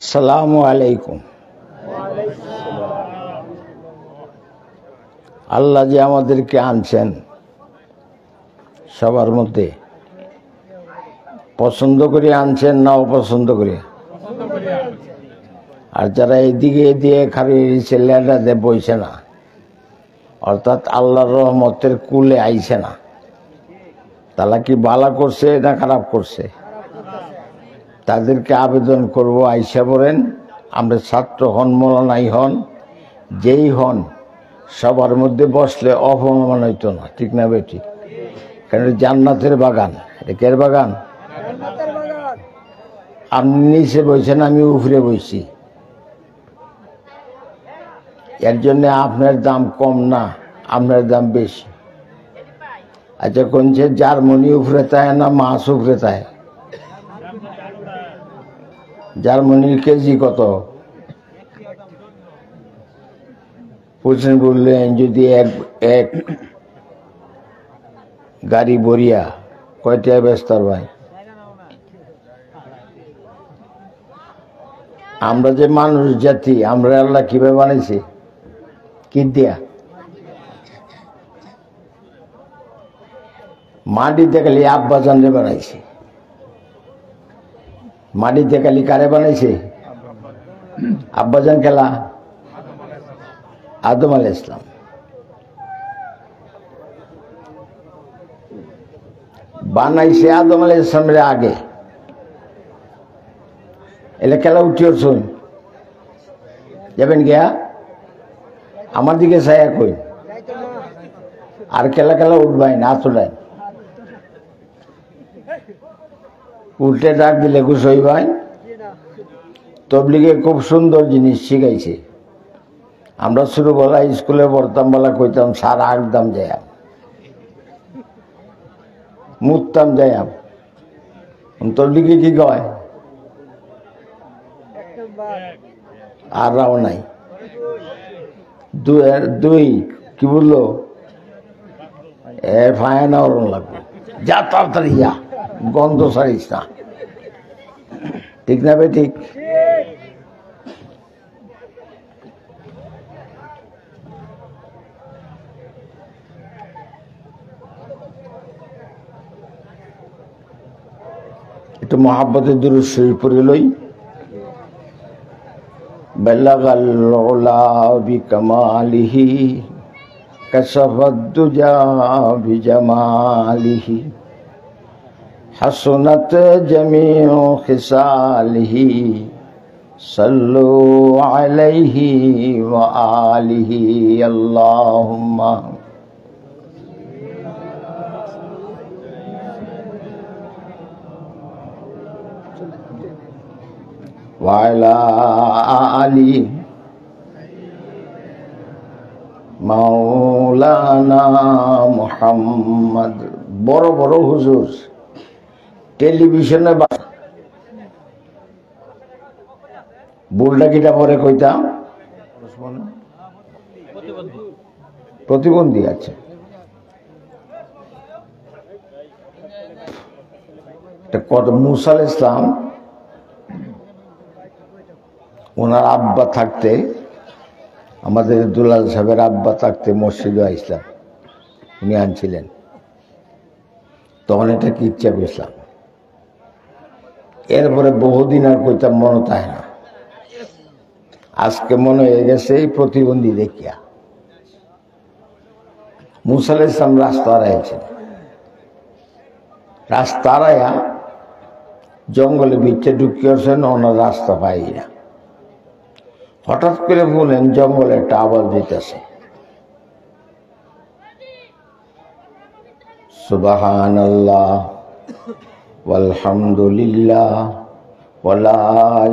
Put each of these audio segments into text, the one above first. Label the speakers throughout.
Speaker 1: আসসালামু আলাইকুম। আল্লাহ যে আমাদেরকে আনছেন সবার মধ্যে, পছন্দ করে আনছেন না অপছন্দ করে? আর যারা এদিকে দিয়ে খালি ছেলেটা দিয়ে বইছে না, অর্থাৎ আল্লাহর রহমতের কুলে আইছে না, তারা কি ভালো করছে না খারাপ করছে? তাদেরকে আবেদন করব, আইসা পড়েন। আমরা ছাত্র হন, মৌলানাই হন, যেই হন, সবার মধ্যে বসলে অপমান হইতো না, ঠিক না বেটি? কারণ জান্নাতের বাগান। এটা কের বাগান? আপনি নিচে বইছেন, আমি উপরে বইছি, এর জন্য আপনার দাম কম না, আপনার দাম বেশি। আচ্ছা, কোনছে জার্মানি উপরে তাই না মাছ উপরে তাই? জার্মানির কেজি কত? বুঝলেন, বললেন যদি এক গাড়ি বরিয়া কয়টা বেস্তার ভাই? আমরা যে মানুষ জাতি, আমরা আল্লাহ কিভাবে বানাইছি? কি দিয়া? মাটিতে খালি আব্বা জানলে বানাইছে। মাটিতে খালি কারে বানাইছে? আব্বাজান খেলা আদম আলাইহিস সালাম। বানাইছে আদম আলাইহিস সালামের আগে। এলে খেলা উঠিও শুন যাবেন গিয়া আমার দিকে ছায়া কই, আর খেলা উঠবাই না, তোলেন উল্টে ডাক দিলে খুশ হইবাই। তবলিগে খুব সুন্দর জিনিস শিখাইছে। আমরা ছোটবেলা স্কুলে পড়তাম, বেলা কইতাম স্যার আগদাম যাইয়াম, মুততাম যাইয়াম। তবলিগে কি কয়? আর রাও নাই, দুই কি বললো, ফায়না ওরম লাগবে, যা তাড়াতাড়ি যা, গন্ধ ছাড়িস না, ঠিক না বে? ঠিক। একটু মহাব্বতের দুরূদ শরীফ পড়ে লই। বালাগাল উলা বিকামালিহি কাশাফাদ দুজা বিজামালিহি হাসনাত জামিউ খিসালিহি সাল্লু আলাইহি ওয়া আলিহি আল্লাহুম্মা ওয়া আলা আলি মাওলানা মুহাম্মদ। বড় বড় হুজুর টেলিভিশনে বুলটা কিটা পরে কইতাম প্রতিবন্ধী আছে। কত মুসা আলাইহিস ইসলাম, ওনার আব্বা থাকতে, আমাদের দুলাল সাহেবের আব্বা থাকতে মসজিদে আইসলাম, উনি আনছিলেন, তখন এটা কি ইচ্ছা করছিলাম। এরপরে বহুদিন আর কইতাম, মনে থাকে না। আজকে মনে হয়ে গেছে এই প্রতিবন্ধী দেখিয়া। মুসা আলাইহিস ইসলাম রাস্তা হারাইছেন, রাস্তা হারাইয়া জঙ্গলে ভিতরে ঢুকিয়েছেন, ওনার রাস্তা পাই না। হঠাৎ করে বলেন জঙ্গলে একটা আওয়াজ দিতেছে, সুবহানাল্লাহ ওয়ালহামদুলিল্লাহ ওয়ালা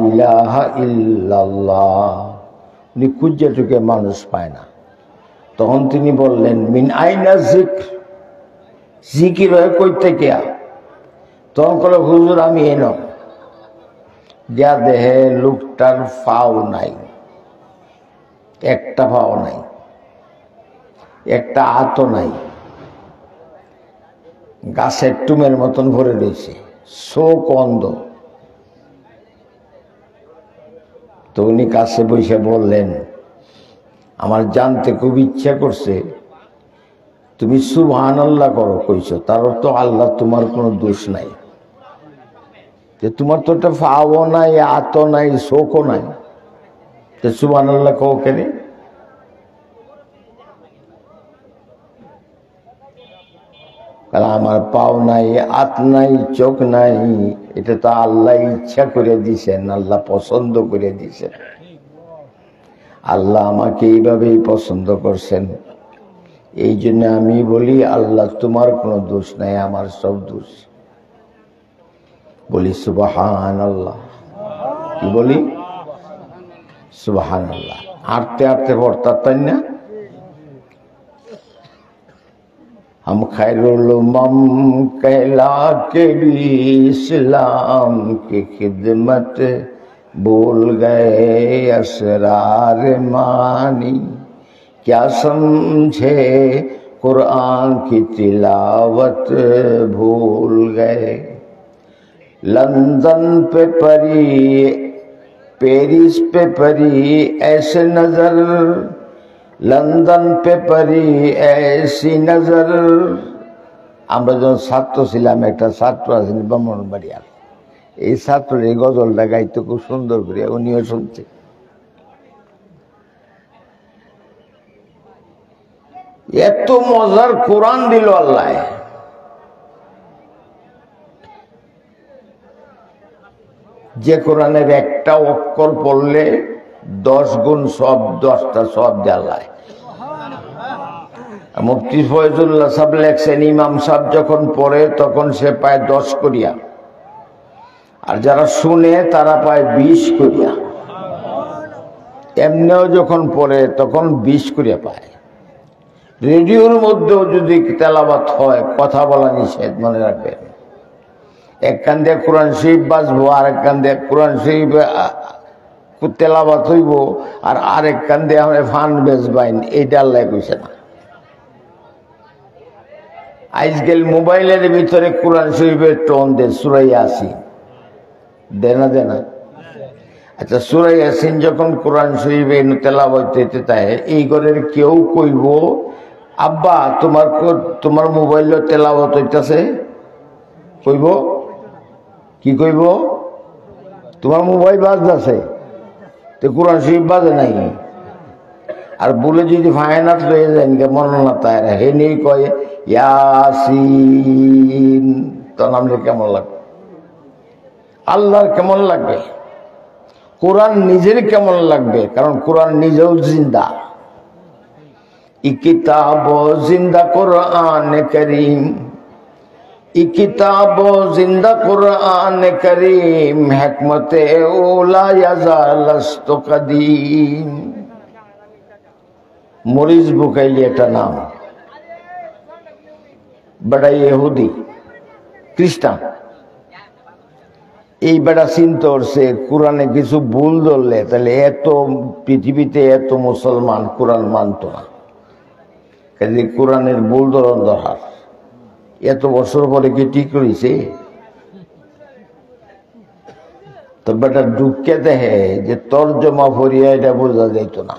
Speaker 1: ইলাহা ইল্লাল্লাহ। উনি খুঁজে টুকে মানুষ পায় না। তখন তিনি বললেন, মিন আইনা জিক্র, জিকির হয়ে কই থেকে? তখন বলে, হুজুর আমি এলাম। যা দেহে লোকটার ফাও নাই, একটা পাও নাই, একটা হাতও নাই, গাছের টুমের মতন ভরে রয়েছে, চোখ অন্ধ। তো উনি কাছে বসে বললেন, আমার জানতে খুব ইচ্ছা করছে, তুমি সুবহানাল্লাহ করো কইছো, তার তো আল্লাহ তোমার কোনো দোষ নাই, যে তোমার তো একটা ফাও নাই, আত নাই, শোকও নাই, যে সুবহানাল্লাহ কও কেন? আমার পাও নাই, আত নাই, চোখ নাই, এটা তো আল্লাহ ইচ্ছা করে দিছেন, আল্লাহ পছন্দ করে দিছেন। আল্লাহ আমাকে এইভাবেই পছন্দ করছেন, এই জন্য আমি বলি আল্লাহ তোমার কোনো দোষ নাই, আমার সব দোষ। বলি সুবহানাল্লাহ। কি বলি? সুবহানাল্লাহ। হাঁটতে হাঁটতে পড়তাম, তাই না? हम खैरुल उम्मम कहला के भी इस्लाम की खिदमत भूल गए असरार मानी, क्या समझे कुरान की तिलावत भूल गए। लंदन पे परी, पेरिस पे परी ऐसे नजर, লন্ডন पे परी ऐसी नजर। আমরা যখন ছাত্র ছিলাম, একটা ছাত্র আছেন ব্রাহ্মণবাড়িয়ার, এই ছাত্র এই গজলটা গাইতে খুব সুন্দর করে, উনিও শুনছে। এত মজার কোরআন দিল আল্লাহ, যে কোরআনের একটা অক্ষর পড়লে 10 গুণ সব, 10টা সব জ্বালায়। মুফতি ফয়জুল্লাহ সাহেব লেখছেন, ইমাম সাহেব যখন পড়ে তখন সে পায় 10 করিয়া, আর যারা শুনে তারা পায় 20 করিয়া। এমনিও যখন পড়ে তখন 20 করিয়া পায়। রেডিওর মধ্যেও যদি তেলাওয়াত হয়, কথা বলা নিষেধ, মনে রাখবেন। এক কান দিয়ে কোরআন শরীফ বাজবো, আর এক কান দিয়ে কোরআন শরীফ তেলাওয়াত হইব, আর আরেক কান দিয়ে আমরা ফান বেচবাইন, এইটা আল্লাহ কইছে না। আজকাল মোবাইলের ভিতরে কোরআন শরীফের টোন দে, সূরা ইয়াসিন দেনা দেনা। আচ্ছা, সূরা ইয়াসিন যখন কোরআন শরীফে তেলাওয়াত হইতে তাই, এই ঘরের কেউ কইব, আব্বা তোমার মোবাইলে তেলাওয়াত হইতাছে? কইব কি? কইব তোমার মোবাইল বাজতেছে, তো কোরআন শরীফ বাজে নাই। আর বলে যদি ফায়নাত লয়ে যায় মনে না, তাই হে নেই কয় ইয়াসিন, তো নামলে কেমন লাগবে? আল্লাহর কেমন লাগবে? কোরআন নিজের কেমন লাগবে? কারণ কোরআন নিজেও জিন্দা। ই কিতাব জিন্দা কোরআন করিম, ই কিতাব জিন্দা কোরআন করিম, হিকমতে ওলা ইয়াজালস্ত কদিম। মরিস বুকাইলি একটা নাম, বেটা ইহুদি খ্রিস্টান। এই বেটা চিন্তা করছে কোরআনে কিছু ভুল ধরলে তাহলে এত পৃথিবীতে এত মুসলমান কোরআন মানত না, কাজে কোরআনের ভুল ধরন দরকার। এত বছর পরে কি ঠিক করেছে? তো বেটা ঢুকে দেখে যে তর্জমা ফরিয়া এটা বোঝা যাইত না,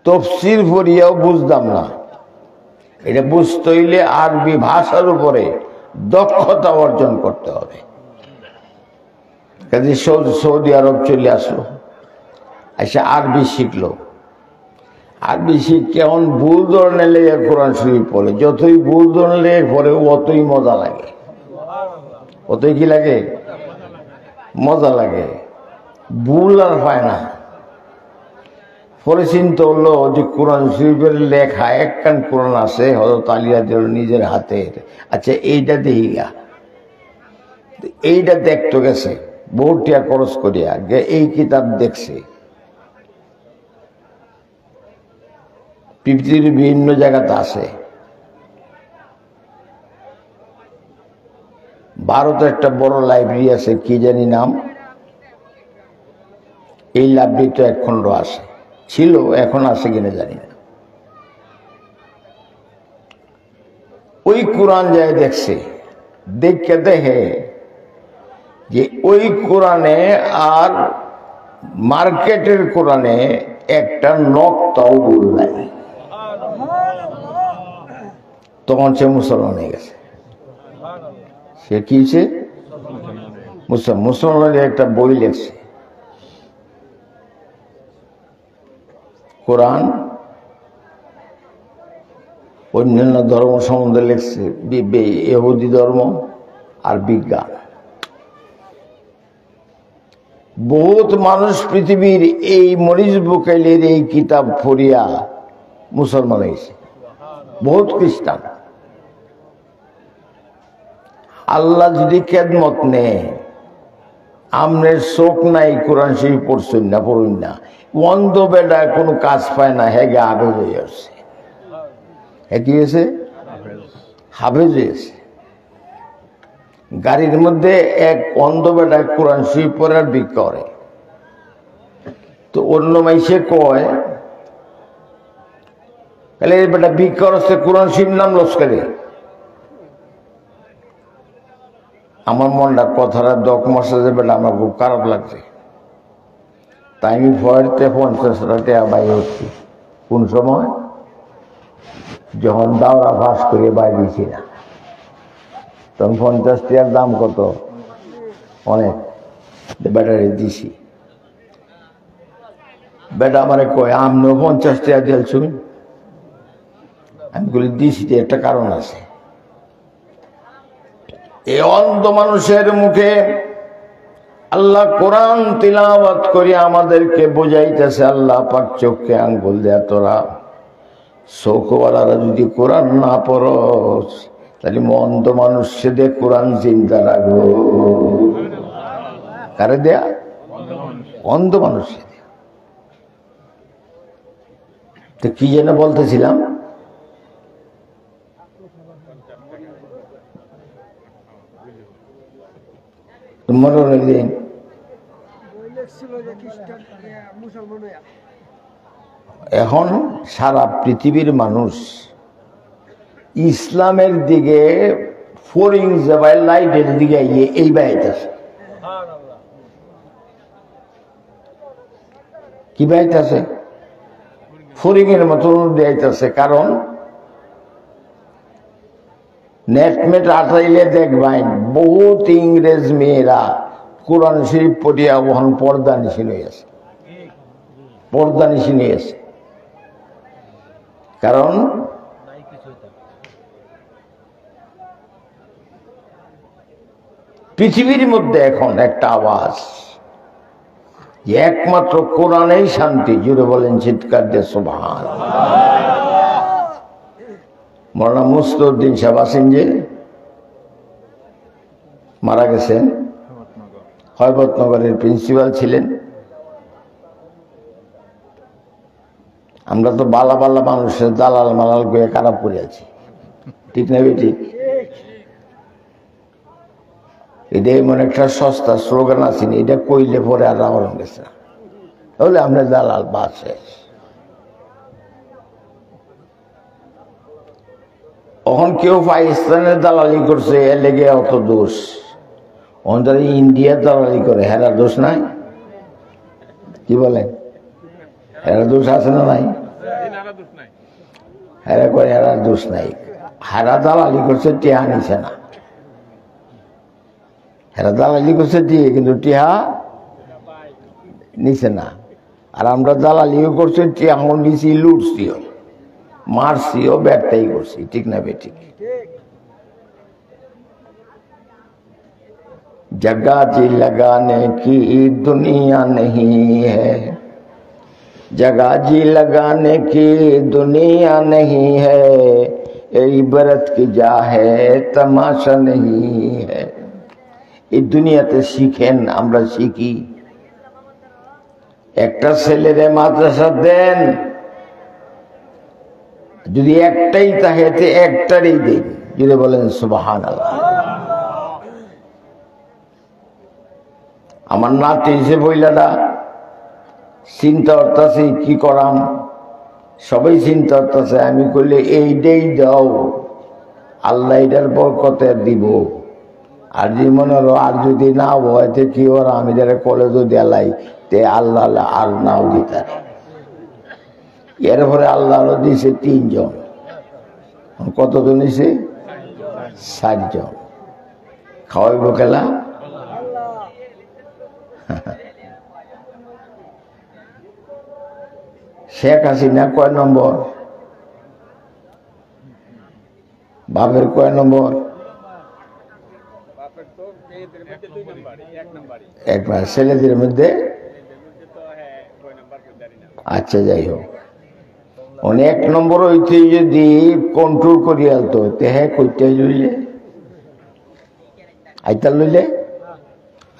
Speaker 1: তফসির ফরিয়াও বুঝতাম না। এটা বুঝতে হইলে আরবি ভাষার উপরে দক্ষতা অর্জন করতে হবে। কাজে সৌদি আরব চলে আসলো, এসে আরবি শিখলো। আরবি শিখে এখন ভুল ধরনের লেগে কোরআন শরীফ পড়ে, যতই ভুল ধরনের লেগে পড়ে অতই মজা লাগে। অতই কি লাগে? মজা লাগে। ভুল আর পায় না। পরে চিন্তা হলো যে কোরআন শরীফের লেখা একখান কোরআন আছে হযরত আলী রাদিয়াল্লাহু আনহু নিজের হাতের, আচ্ছা এইটা দেখিয়া, এইটা দেখতে গেছে বহুটিয়া খরচ করিয়া, এই কিতাব দেখছে। পৃথিবীর বিভিন্ন জায়গাতে আছে। ভারতে একটা বড় লাইব্রেরি আছে, কি জানি নাম, এই লাইব্রেরি তো এক খণ্ড আছে, ছিল, এখন আছে কিনা জানি না। ওই কোরআন যায় দেখছে, দেখে দেখে যে ওই কোরআনে আর মার্কেটের কোরআনে একটা নকটাও ভুল নাই। তখন সে মুসলমান হয়ে গেছে। সে কি মুসলমানের একটা বই লেখছে, কোরআন অন্যান্য ধর্ম সম্বন্ধে লেখছে, ইহুদি ধর্ম আর বিজ্ঞান। বহুত মানুষ পৃথিবীর এই মরিচ বুকাইলের এই কিতাব পড়িয়া মুসলমান হয়েছে, বহুত খ্রিস্টান। আল্লাহ যদি খেদমত নেয়, আমনের চোখ নাই, কোরআন শরীফ পড়ছেন না, পড়ুন না, অন্ধ বেটা কোনো কাজ পায় না, হেগে হাফেজ হয়ে আসছে। কি হয়েছে? হাফেজ হয়েছে। গাড়ির মধ্যে এক অন্ধ বেটা কোরআন শরীফ পড়ার বিক করে, তো অন্য মাইসে কয় তাহলে এই বেটা বিক করছে, কোরআন শরীফ নাম লস্করে। আমার মনটা কথাটা দক মাসে যে বেটা আমার খুব খারাপ লাগছে, তাই আমি ভয়তে 50 টাকা বাইরে হচ্ছি। কোন সময়? যখন দাওরা ফাঁস করে বাইরে দিয়েছি না, তখন 50 টাকার দাম কত? অনেক। ব্যাটারি দিছি, বেটা আমারে কয় আপনিও 50 টাকা দিয়েছুন। আমি বলি দিছি, একটা কারণ আছে। এই অন্ধ মানুষের মুখে আল্লাহ কোরআন তিলাওয়াত করে আমাদেরকে বোঝাইতেছে, আল্লাহ পাক চোখকে আঙ্গুল দেয়া, তোরা চোখওয়ালারা যদি কোরআন না পড়স তাহলে অন্ধ মানুষ দিয়ে কোরআন চিন্তা রাখবো। কারে দেয়া? অন্ধ মানুষ দেয়া। তো কি যেন বলতেছিলাম, মনোরঞ্জন এখন সারা পৃথিবীর মানুষ ইসলামের দিকে ফোরিং যাবাই লাইটের দিকে এই বাইতেছে। কি বাইতেছে? ফোরিং এর মতো দিয়েছে। কারণ নেটমেট আটাইলে দেখবেন বহুত ইংরেজ মেয়েরা কোরআন শরীফ পড়িয়া ওখান পর্দা নিশি হয়ে আছে, পর্দা নিশি নিয়ে আছে। কারণ পৃথিবীর মধ্যে এখন একটা আওয়াজ যে একমাত্র কোরআনেই শান্তি। জুড়ে বলেন চিৎকার দিয়ে সুবহানাল্লাহ। মৌলানা মুস্তাউদ্দিন সাহেব আছেন যে, মারা গেছেন, হযরতনগরের প্রিন্সিপাল ছিলেন। আমরা তো বালা বালা মানুষের দালাল মালাল করে খারাপ করে আছি, ঠিক না বেটি? এটা এমন একটা সস্তা স্লোগান আছে, এটা কইলে পরে আর রাওয়ার গেছে না, তাহলে আমরা দালাল বাসে। এখন কেউ পাকিস্তানের দালালি করছে, এর লেগে অত দোষ। ওনারা ইন্ডিয়ার দালালি করে, হেরা দোষ নাই? কি বলেন? হেরা দোষ আছে না নাই? হেরা করে, হেরার দোষ নাই। হেরা দালালি করছে, টিহা নিছে না। হেরা দালালি করছে দিয়ে, কিন্তু টিহা নিছে না। আর আমরা দালালিও করছি, টিহা নিছি, লুটছিও, মারছিও, ব্যবসায়ী করছি, ঠিক না বেঠিক? जगह जी लगाने की दुनिया नहीं है, जगह जी लगाने की दुनिया नहीं है, इबरत की जा है तमाशा नहीं है। এই দুনিয়াতে শিখেন, আমরা শিখি। একটা ছেলেরে মাদ্রাসা দেন, যদি একটাই তাহেতে একটারই দিন। যদি বলেন সুবহানাল্লাহ। আমার নাতি হিসেবে বইলাটা চিন্তা করতেছি কি করাম, সবাই চিন্তা করতেছে। আমি কইলে এইটাই দাও, আল্লাহ এটার বরকতে দিব। আর জীবনের আর যদি না হইতে কি ওর আমি যারা কলেজও দেলাই তে আল্লাহ আর নাও দিতার। এরপরে আল্লাহ দিয়েছে 3 জন, কতজন দিছে? 7 জন। খাওয়াইব খেলা? শেখ হাসিনা কয় নম্বর? বাপের কয় নম্বর? একবার ছেলেদের মধ্যে। আচ্ছা যাই হোক, অনেক নম্বর হইতে যদি কন্ট্রোল করি আলতো হ্যাঁ কইতে লইলে আইতাল লইলে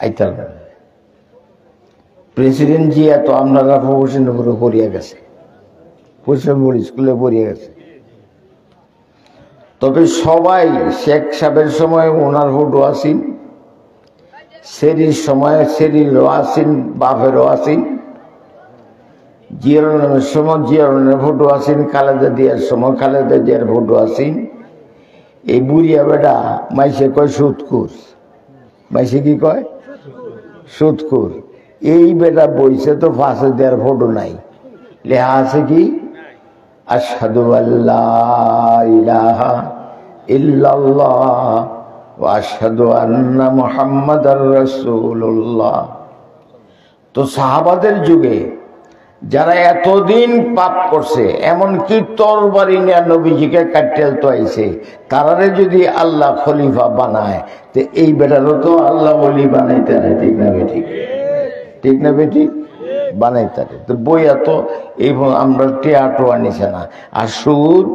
Speaker 1: আইতাল। প্রেসিডেন্ট জিয়া তো আপনারা প্রফেশন উপরে পড়িয়া গেছে, স্কুলে পড়িয়া গেছে। তবে সবাই শেখ সাহেবের সময় ওনার ফটো আসিন, সেরির সময় সেরিরও আসিন, বাপেরও আসিন, জিয়ারনের সময় জিয়ারনের ফটো আসিন, খালেদা দিয়ার সময় খালেদা দিয়ার ফটো আসিন। এই বুড়িয়া বেটা মাইসে কয় সুদকুর, মাইসে কি কয়? সুদকুর। এই বেটা বইছে তো ফাঁসে দেওয়ার ফটো নাই, লেখা আছে কি? আশহাদু আল্লা ইলাহা ইল্লাল্লাহ ওয়া আশহাদু আন্না মুহাম্মাদার রাসূলুল্লাহ। তো সাহাবাদের যুগে যারা এতদিন পাপ করছে, এমনকি তরবারি নিয়ে নবীজিকে কাটতেল তো আইছে, তারারে যদি আল্লাহ খলিফা বানায় তো এই বেটারও তো আল্লাহ ওলি বানাইতে না। ঠিক না বেটি? ঠিক না বেটি? বানাইতে। তো বইয়া তো এই আমরা টেয়াটো আনিছে না। আর সুদ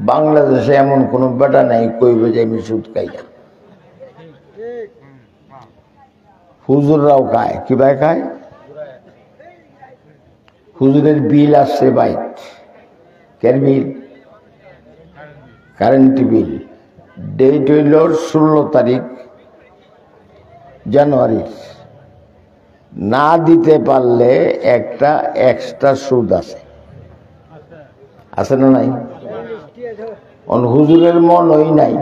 Speaker 1: বাংলাদেশে এমন কোন বেটা নাই কইবে যে আমি সুদ খাই না। হুজুররাও খায়। কি ভাই খায়? হুজুরের বিল আসছে বাইক, কের বিল? Current bill. ডেট হইল 16 তারিখ জানুয়ারি। না দিতে পারলে একটা এক্সট্রা সুদ আছে, আছে না নাই? হুজুরের মন ওই নাই,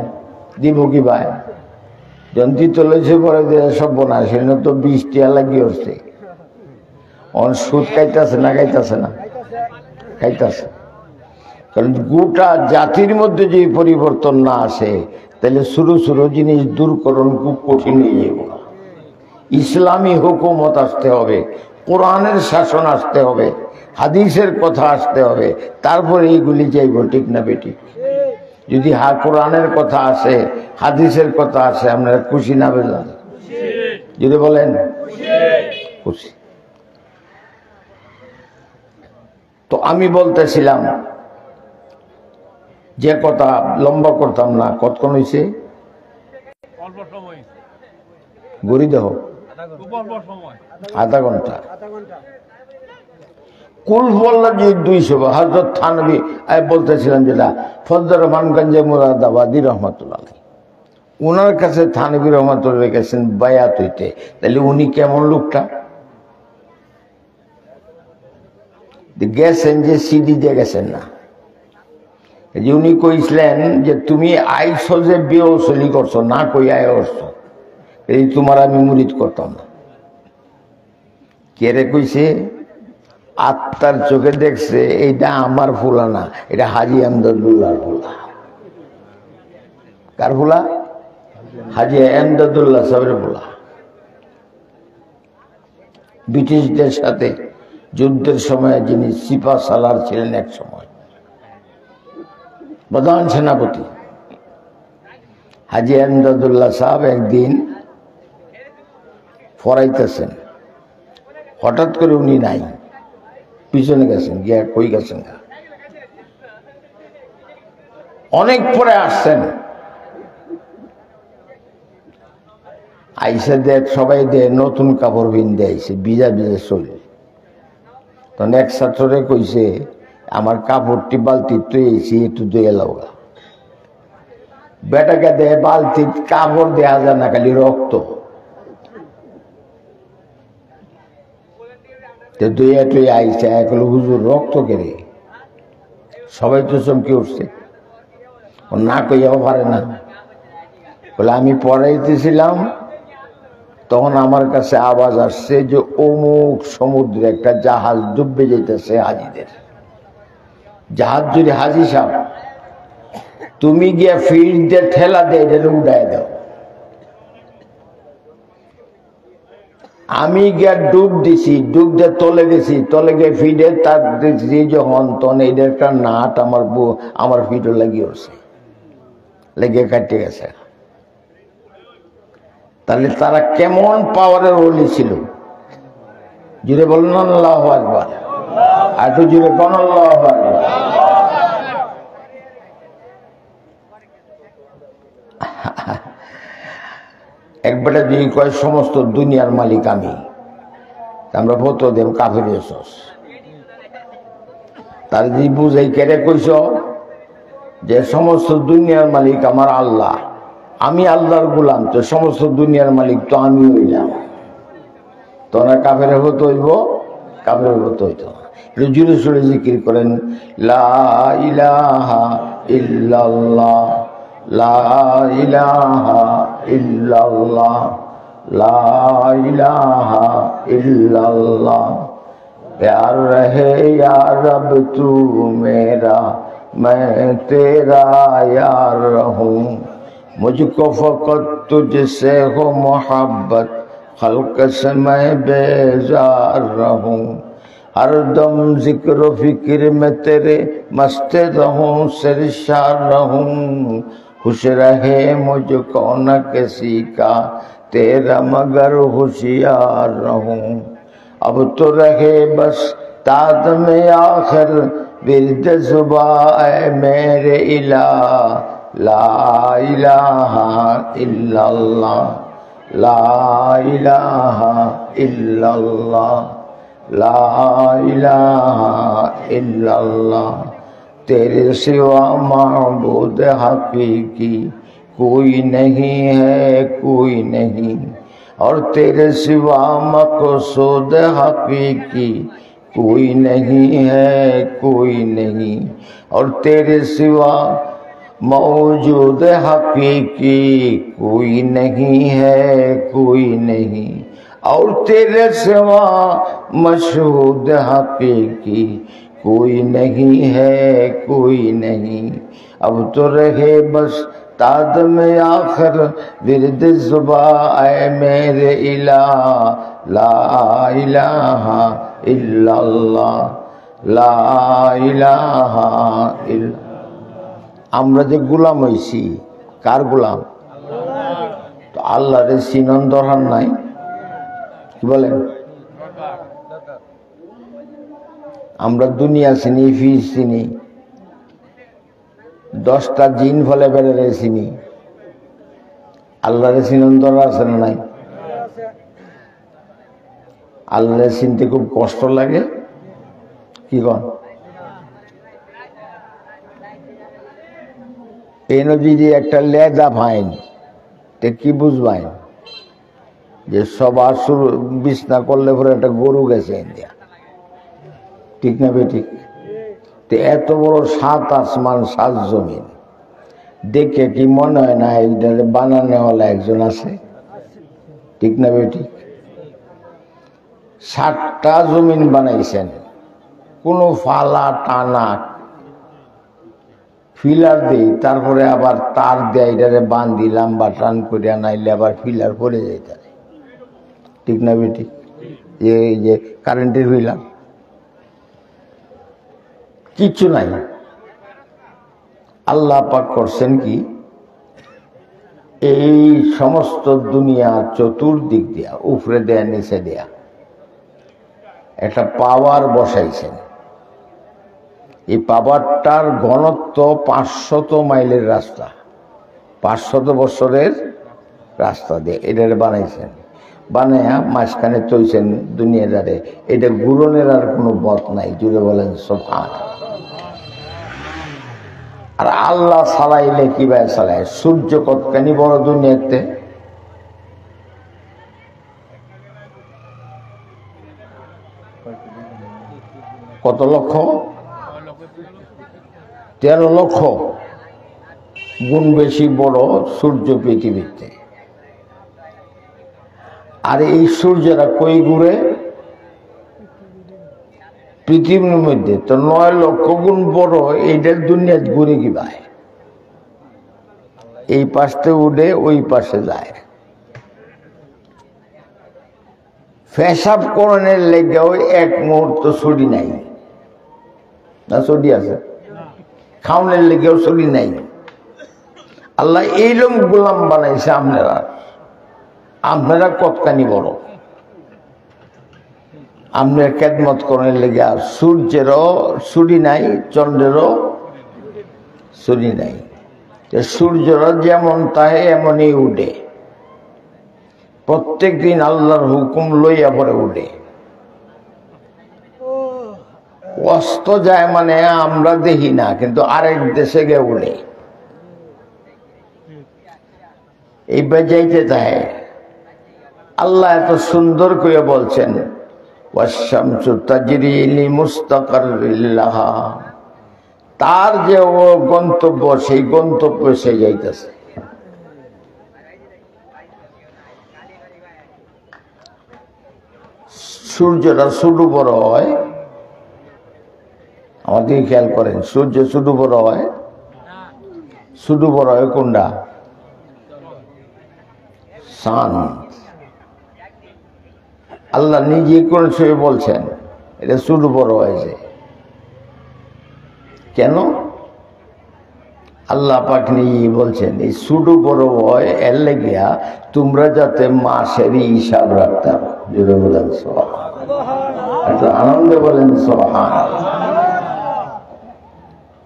Speaker 1: দিব কি ভাই? যন্ত্রী চলেছে পরে সব বোনাস তো 20 টাকা লাগিয়ে হচ্ছে। সুদ খাইতেছে না? খাইতেছে না? খাইতেছে। কারণ গোটা জাতির মধ্যে যদি পরিবর্তন না আসে তাহলে ছোট ছোট জিনিস দূরকরণ খুব কঠিন হয়ে যাবে। ইসলামী হুকুমত আসতে হবে, কোরআনের শাসন আসতে হবে, হাদিসের কথা আসতে হবে, তারপরে এইগুলি যাইব। ঠিক না বেটি? যদি কোরআনের কথা আসে, হাদিসের কথা আসে, আপনারা খুশি না বেজান? যদি বলেন খুশি। তো আমি বলতেছিলাম যে কথা লম্বা করতাম না, কতক্ষণ হয়েছে? গড়ি দেহ আধা ঘন্টা। কুল বললাম যে 200। হযরত থানভী বলতেছিলাম যেটা ফজলুর রহমানগঞ্জে মুরাদাবাদী রহমাতুল্লাহ, ওনার কাছে থানভী রহমাতুল্লাহ গেছেন বায়াত হইতে। তাহলে উনি কেমন লোকটা? গেছেন যে সিডি দিয়ে গেছেন না, যে উনি কইছিলেন যে তুমি আইসো যে বেওসলি করছো, না কই আয় করছো, এই তোমার আমি মুরিদ করতাম না। কেরে কইছে? আত্মার চোখে দেখছে এইটা আমার ফুলা না, এটা হাজি আমদাদুল্লাহর ফুলা। কার ফুলা? হাজি আমদাদুল্লাহ সাহেবের ফুলা। ব্রিটিশদের সাথে যুদ্ধের সময় যিনি সিপা সালার ছিলেন, এক সময় প্রধান সেনাপতি হাজি আমদাদুল্লাহ সাহেব একদিন ফরাইতেছেন, হঠাৎ করে উনি নাই, পিছনে গেছেন, গিয়া কই গেছেন। অনেক পরে আসছেন, আইসে দেখ সবাই দে নতুন কাপড় বিন্দে আইসে, ভিজা ভিজা চলে। তখন এক ছাত্রে কইছে আমার কাপড়টি বালতি তুইছি, একটু ধুয়ে লাগা। বেটাকে দে বালতি কাপড় দেয়া যায় না, খালি রক্ত। দুইয়া টুই আইসে একলো হুজুর রক্ত কেড়ে। সবাই তো চমকে উঠছে, না কইয়াও পারে না। বলে আমি পড়াইতেছিলাম, তখন আমার কাছে আওয়াজ আসছে যে অমুক সমুদ্রে একটা জাহাজ ডুববে যেতেছে হাজিদের। জাহাজ যদি হাজি সাহেব তুমি গিয়া ফিল্ড দিয়ে ঠেলা দিয়ে এটা উঠাই দাও। আমি গিয়া ডুব দিছি, ডুব দিয়ে তলে গেছি, তলে গিয়ে ফিডে তার যখন তখন এটা একটা নাট আমার ফিডও লাগিয়ে উঠছে, লেগে কাটতে গেছে। তাহলে তারা কেমন পাওয়ারের ওলি ছিল, জুড়ে বলুন আল্লাহু আকবার, আর তো জুড়ে কোন আল্লাহু আকবার। একবারে যদি কয় সমস্ত দুনিয়ার মালিক আমি, আমরা ফতো দেব কাফের এসস। তার যদি বুঝাই কেড়ে কইস যে সমস্ত দুনিয়ার মালিক আমার আল্লাহ, আমি আল্লাহর গোলাম, তো সমস্ত দুনিয়ার মালিক তো আমি হইলাম, তোরা কাফের হতে হইব, কাফের হতে হইত। জুড়ে সুরে জিকির করেন লা ইলাহা ইল্লাল্লাহ, লা ইলাহা ইল্লাল্লাহ, লা ইলাহা ইল্লাল্লাহ। प्यार रहे या रब तू मेरा, मैं तेरा यार रहूं। मुझको फकत तुझसे हो मोहब्बत, खल्क से मैं बेजार रहूं। हर दम जिक्र फिक्र में तेरे मस्त रहूं, सरशार रहूं। खुश रहे मुझको न किसी का तेरा मगर होशियार रहूं। अब तो रहे बस ताद में आखिर बिरद जुबाए मेरे इला, ला इलाहा इल्लल्लाह, ला इलाहा इल्लल्लाह, ला इलाहा इल्लल्लाह। तेरे सिवा माबूद हकीकी कोई नहीं है, कोई नहीं, और तेरे सिवा मक़सूद हकीकी कोई नहीं है, कोई नहीं, और तेरे सिवा मौजूद हकीकी कोई नहीं है, कोई नहीं, और तेरे सिवा मशहूद हकीकी कोई नहीं है, कोई नहीं। अब तो रहे बस ताद में आखिर विरद जुबा ऐ मेरे इला, ला इलाहा इल्लल्लाह, ला इलाहा इल्ला। আমরা যে গোলাম হইছি, কার গোলাম? তো আল্লাহরে চিনন দরকার নাই, কি বলেন? আমরা দুনিয়া চিনি, ফিস চিনি, 10টা জিন ফলে বেড়ে চিনি, আল্লাহরে চিনন দরকার আছে না নাই? আল্লাহরে চিনতে খুব কষ্ট লাগে, কি কন? এই নদী যে একটা লেদা ফাইন, তে কি বুঝবাই যে সবার শুরু বিছনা করলে পরে একটা গরু গেছে ইন্ডিয়া, ঠিক না বেঠিক? তো এত বড় 7 আসমান 7 জমিন দেখে কি মনে হয় না এইটারে বানানোওয়ালা একজন আছে, ঠিক না বেঠিক? 7টা জমিন বানাইছেন, কোনো ফালা টানা ফিলার দেই, তারপরে আবার তার দেয় এটারে বান্ধি লম্বা টান করিয়া, নাইলে আবার ফিলার পরে যাইতে, ঠিক না বেঠিক? এই যে কারেন্টের ফিলার কিচ্ছু নাই। আল্লাহ পাক করছেন কি, এই সমস্ত দুনিয়া চতুর্দিক দিয়া, উপরে দেয়া নিচে দেয়া একটা পাওয়ার বসাইছেন। এই পাওয়ারটার ঘনত্ব 500 মাইলের রাস্তা, 500 বছরের রাস্তা দিয়ে এটারে বানাইছেন। বানায়া মাঝখানে তৈছেন দুনিয়াদারে, এটা ঘুরনের আর কোনো পথ নাই, জুড়ে বলেন সুবহানাল্লাহ। আর আল্লাহ চালাইলে কিভাবে চালায়? সূর্য কতখানি বড় দুনিয়াতে, কত লক্ষ? 13 লক্ষ। গুণ বেশি বড় সূর্য পৃথিবীতে। আর এই সূর্যরা কই ঘুরে? পৃথিবীর মধ্যে। তো 9 লক্ষ গুণ বড় এইটার দুনিয়া ঘুরে কি ভাই? এই পাশে উঠে ওই পাশে যায়। পেশাব করণের লেগে ওই এক মুহূর্ত ছুটি নাই, না ছুটি আছে? খাওয়ানোর লেগেও ছুটি নাই। আল্লাহ এইরকম গোলাম বানাইছে আপনারা। আপনারা কতখানি বড়, আপনার খেদমত করার লেগে। আর সূর্যেরও ছুটি নাই, চন্দ্রেরও ছুটি নাই। সূর্যরা যেমন তাহে এমনই উঠে, প্রত্যেক দিন আল্লাহর হুকুম লইয়া পরে উঠে। অস্ত যায় মানে আমরা দেখি না, কিন্তু আরেক দেশে গিয়ে উঠে। এই বেজাইতে যায়। আল্লাহ এত সুন্দর করে বলছেন, ওয়াশ-শামসু তাজরি লিমুস্তাকাররিল লাহা, তার যে ও গন্তব্য, সেই গন্তব্য সে যাইতেছে। সূর্যটা ছোট বড় হয়, আমাদের খেয়াল করেন, সূর্য ছোট বড় হয়। ছোট বড় হয় কোনটা? সান। আল্লাহ নিজে কোন ছবি বলছেন এটা ছোট বড় হয়েছে। কেন? আল্লাহ পাক নিজেই বলছেন এই ছোট বড় হয় এর লেগিয়া তোমরা যাতে মাসেরই হিসাব রাখতে পারো। জোরে বলেন সুবহানাল্লাহ, আনন্দে বলেন সুবহানাল্লাহ।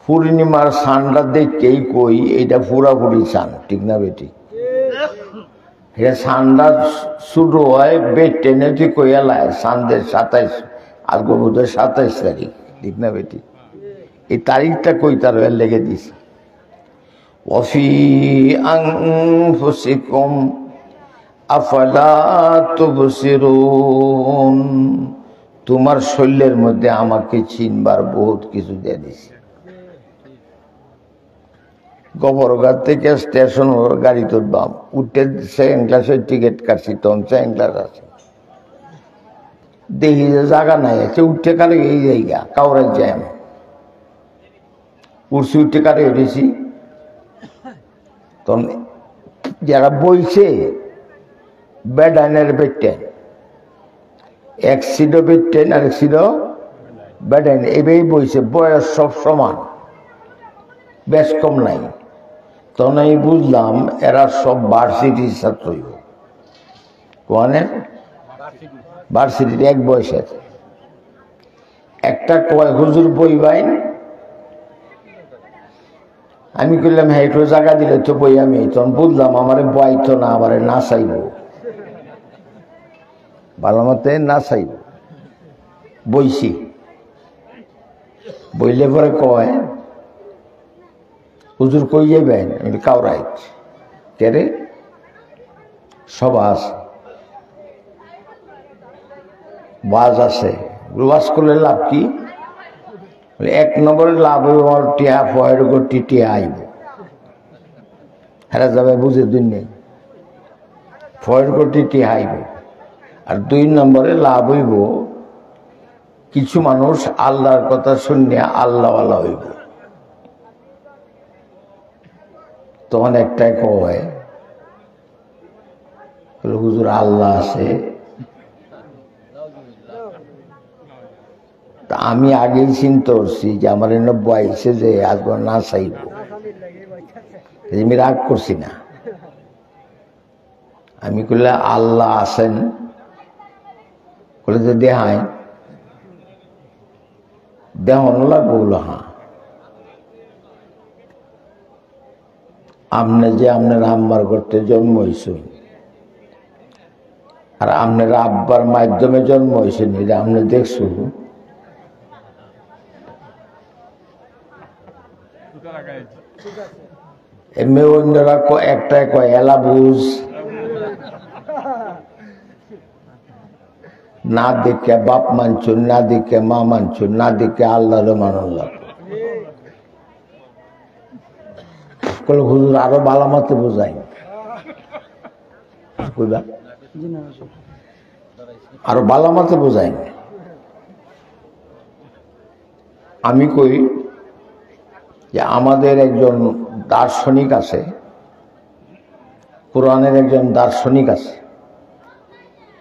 Speaker 1: পূর্ণিমার সানটা দেখেই কই এটা পুরাপুরি সান, ঠিক না বেটি? এটা সানটা শুরু হয় বেটেনে তুই কইয়া লাই সানদের 27, আর বোধহয় 27 তারিখ, ঠিক না বেটি? এই তারিখটা কই তার লেগে দিছি। ওয়াফি আনফুসিকুম আফালা তুবসিরুন, তোমার শরীরের মধ্যে আমাকে চিনবার বহুত কিছু দিয়ে দিছে। গোবরঘাট থেকে স্টেশন গাড়ি তুলবাম, উঠে সেকেন্ড ক্লাসের টিকিট কাটছি, তখন সেকেন্ড ক্লাস আছে। দেখি যে জায়গা নাই আছে, উঠতে কারে এই জায়গা কাউরে জ্যাম উঠছি, উঠতে কারে উঠেছি। তখন যারা বইছে বেডাইনের বেডটেন, এক সিডও বেডটেন আর এক সিডও বেডাইন, এভাবেই বইছে। বয়স সব সমান, বেশ কম নাই। তখন আমি বুঝলাম এরা সব ভার্সিটির ছাত্রই। কোয়ানে ভার্সিটির এক বয়সের। একটা কয় হুজুর বই বাইন। আমি কইলাম হ্যাঁ একটু জায়গা দিলে তো বই আমি। তখন বুঝলাম আমারে বইতো না, আমারে না চাইব, ভালো মতে না চাইব। বইছি, বইলে পরে কয় হুজুর কই যাইবেন? আমি কাউরাইট। কেরে? সব আছে, বাজ আছে। বাজ করলে লাভ কি? 1 নম্বরে লাভ হইব আমার টিয়া ফয়ের উপর টিয়া আইব, হেরা যাবে বুঝে দুই নেই, ফয়ের উপর টিয়া আইব। আর 2 নম্বরে লাভ হইব কিছু মানুষ আল্লাহর কথা শুনে আল্লাহওয়ালা হইব। তখন একটাই কয় হুজুর আল্লাহ আছে। তা আমি আগেই চিন্তা করছি যে আমার এনে বয়সে যে আসবার না চাইব, আমি রাগ করছি না। আমি কইলে আল্লাহ আছেন, বলে যে দেহায় দেহন লাগবো। হ্যাঁ, আপনি যে আপনার আম্মার করতে জন্ম হয়েছেন আর আপনার আব্বার মাধ্যমে জন্ম হয়েছেন, এটা আপনি দেখছেন। এমনি অন্যরা একটাই কয় এলা বুঝ, না দেখে বাপ মানছুন, না দেখে মা মানছুন, না দেখে আল্লাহর মানুষ। কল হুজুর আরো বালামাতে বোঝাই, আরো বালামাতে বোঝাই। আমি কই যে আমাদের একজন দার্শনিক আছে, কোরআনের একজন দার্শনিক আছে,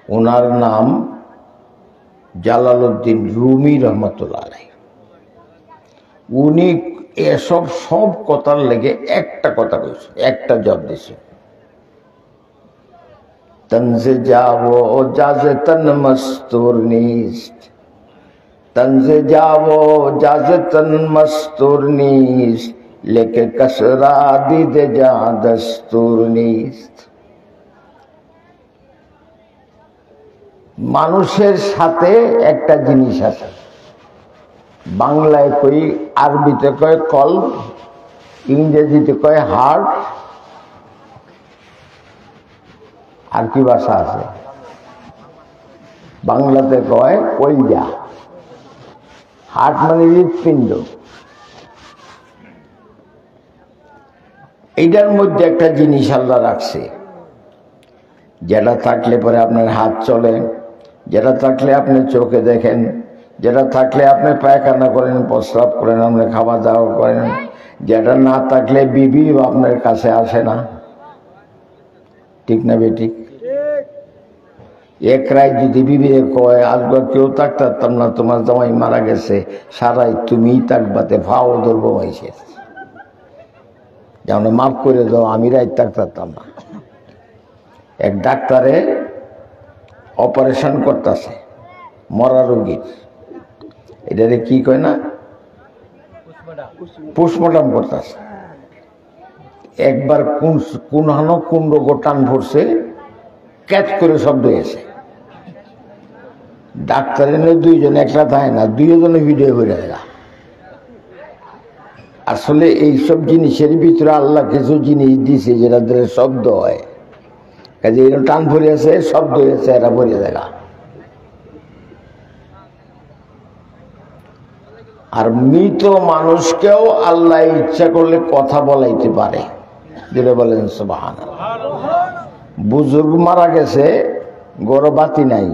Speaker 1: ওনার নাম জালালউদ্দিন রুমি রহমতুল্লাহ আলাইহি। উনি এসব সব কথার লেগে একটা কথা কইছে, একটা জবাব দিছে, তনজে যাবো জাজে তন মস্তুর নিস্ত, তনজে যাবো জাজে তন মস্তুর নিস্ত, লেকে কসরা দিদে যা দস্তুর নিস্ত। মানুষের সাথে একটা জিনিস আছে, বাংলায় কই, আরবিতে কয় কলব, ইংরেজিতে কয় হার্ট, আর কি ভাষা আছে, বাংলাতে কয় কলিজা। হার্ট মানে হৃৎপিণ্ড। এইটার মধ্যে একটা জিনিস আল্লাহ রাখছে, যেটা থাকলে পরে আপনার হাত চলে, যেটা থাকলে আপনি চোখে দেখেন, যেটা থাকলে আপনি পায়খানা করেন, প্রস্রাব করেন, আপনি খাওয়া দাওয়া করেন, যেটা না থাকলে বিবি আপনার কাছে আসে না। ঠিক না বেঠিক? এক রায় যদি বিবিরে কয় আজকে কেউ থাকতাম না, তোমার জামাই মারা গেছে, সারাই তুমিই থাকবাতে, ফাও ধরবো মাইছে, যেমন মাফ করে দাও, আমি রায় থাকতাম না। এক ডাক্তারে অপারেশন করতেছে মরা রোগীর, এটারে কি কয় না, পোস্টমর্টম করতেছে। একবার কোন রোগ টান ভরছে, ক্যাচ করে শব্দ হয়েছে। ডাক্তারের দুইজন একলা থাকে না, দুইজনে ভিডিও করে দেয়। আসলে এইসব জিনিসের ভিতরে আল্লাহ কিছু জিনিস দিছে যেটা ধরে শব্দ হয়, কাজে এরকম টান ভরিয়েছে, শব্দ হয়েছে, এরা ভরিয়ে দেখা। আর মৃত মানুষকেও আল্লাহ ইচ্ছা করলে কথা বলাইতে পারে, যেটা বলেন সুবহানাল্লাহ। বুজুর্গ মারা গেছে, গরবাতি নাই,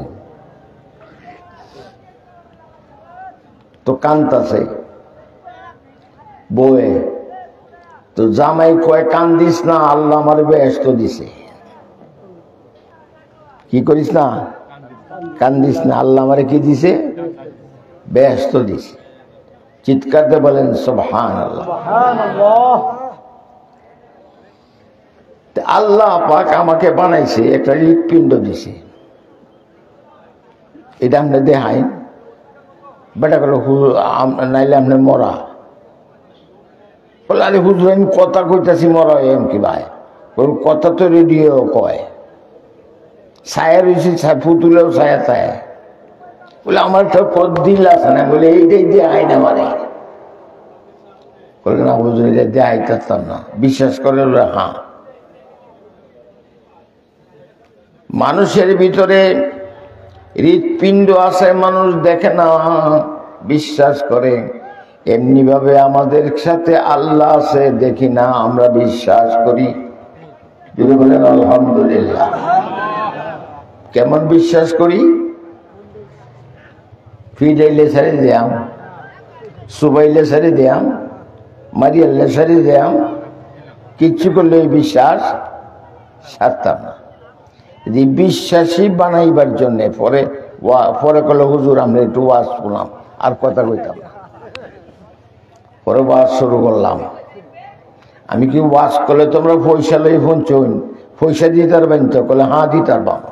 Speaker 1: তো কান্তাছে বয়ে, তো জামাই কয় কান্দিস না, আল্লাহ আমার বেহেশত দিছে। কি করিস না, কান্দিস না, আল্লাহ আমারে কি দিছে, বেহেশত দিছে। চিৎকার দিয়ে বলেন সুবহানাল্লাহ। আল্লাহ পাক আমাকে বানাইছে, একটা হৃৎপিণ্ড দিছে, এটা আমরা দেখাই বেটা গেল, নাইলে আপনি মরা বলে, আরে হুজুর আমি কথা কইতাছি মরা এম কি ভাই, কথা তো রেডিও কয়, ছায়া রয়েছে, ফুতুলেও ছায়া ছায়া বলে, আমার তো পদ দিল আছে না, বলে এইটাই দিয়ে আইন আমারে, বলে না হুজুর এটা দিয়ে আইতাম না, বিশ্বাস করে বলে হ্যাঁ। মানুষের ভিতরে হৃৎপিণ্ড আছে, মানুষ দেখে না, বিশ্বাস করে। এমনি ভাবে আমাদের সাথে আল্লাহ আছে, দেখি না, আমরা বিশ্বাস করি। যদি বলেন আলহামদুলিল্লাহ। কেমন বিশ্বাস করি? ফিরাইলে ছেড়ে দিয়াম, সুবাইলে ছেড়ে দিয়াম, মারিয়ালে ছেড়ে দিয়াম, কিচ্ছু করলে এই বিশ্বাস সারতাম না। যদি বিশ্বাসী বানাইবার জন্যে পরে কলে হুজুর আমরা একটু ওয়াজ শুনলাম, আর কথা কইতাম না। পরে ওয়াজ শুরু করলাম, আমি কি ওয়াজ করলে তোমরা পয়সা লই ফোন চইন, পয়সা দিতে পারবেন তো? কলে হ্যাঁ দিতে পারবাম।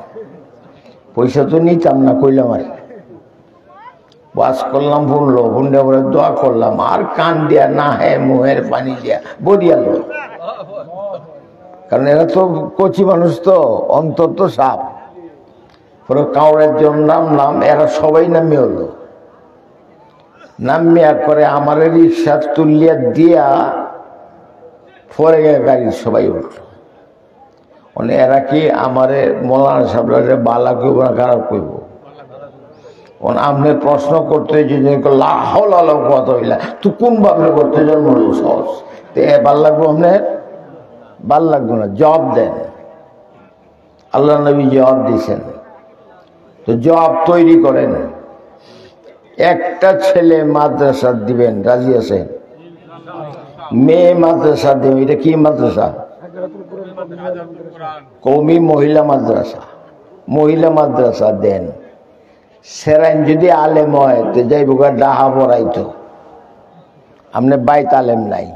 Speaker 1: পয়সা তো নিতাম না, কইলাম আর ওয়াজ করলাম, শুনলো, শুনলে পরে দোয়া করলাম, আর কান দিয়া না হে মুহের পানি দিয়া বদিয়াল। কারণ এরা তো কচি মানুষ, তো অন্তর তো সাপ। পরে কাউরের জন্য নামলাম, এরা সবাই নামিয়ে হলো, নামিয়া করে আমার রিক্সা তুলিয়া দিয়া পরে গাড়ির সবাই উঠলো। মানে এরা কি আমারে মৌলানা সাহেবরা বালা কইব না খারাপ কইব? আপনি প্রশ্ন করতে যদি লাহল কথা হইলা, তুই কোন ভাবে করতে জন্ম সহজ, তো এ ভাল লাগবো আপনার ভাল লাগবে না, জবাব দেন। আল্লাহ নবী জবাব দিয়েছেন, তো জবাব তৈরি করেন। একটা ছেলে মাদ্রাসা দিবেন, রাজি আছেন? মেয়ে মাদ্রাসা দিবেন। এটা কি মাদ্রাসা? কওমি মহিলা মাদ্রাসা। মহিলা মাদ্রাসা দেন। সেরাইন যদি আলেম হয় তো যাইব ডাহা পড়াইতো, আপনি বাইত আলেম নাই।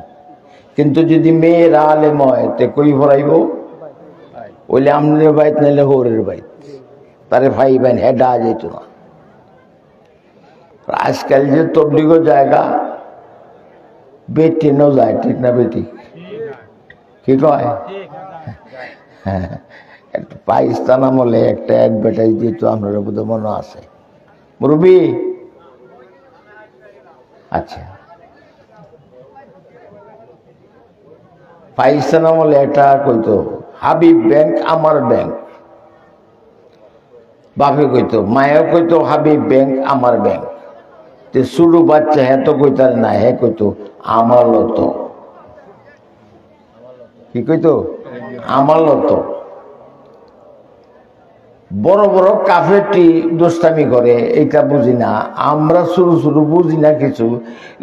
Speaker 1: কিন্তু যদি মেয়েরা আলেম হয় তো কই পড়াইব? ওইলে আমনের বাইত নাইলে হোরের বাইত, তারে ভাই বাইন হেডা যেত না। আজকাল যে তবলিগো জায়গা বেটি ন যায়, ঠিক না বেটি? কি কয়? হ্যাঁ, পাকিস্তান আমলে একটা অ্যাডভার্টাইজ দিত, আপনার বোধহয় মনে আছে মুরব্বী? আচ্ছা, পাকিস্তান আমলে এটা কইতো, হাবিব ব্যাংক আমার ব্যাংক। বাপে কইতো, মায়েও কইতো হাবিব ব্যাংক আমার ব্যাংক। ছোট বাচ্চা হ্যাঁ তো কইতার না, হ্যাঁ কইতো আমার লত। কি কইতো? আমার লত। বড় বড় কাফেরটি দুষ্টামি করে, এটা বুঝি না আমরা, শুরু শুরু বুঝি না কিছু,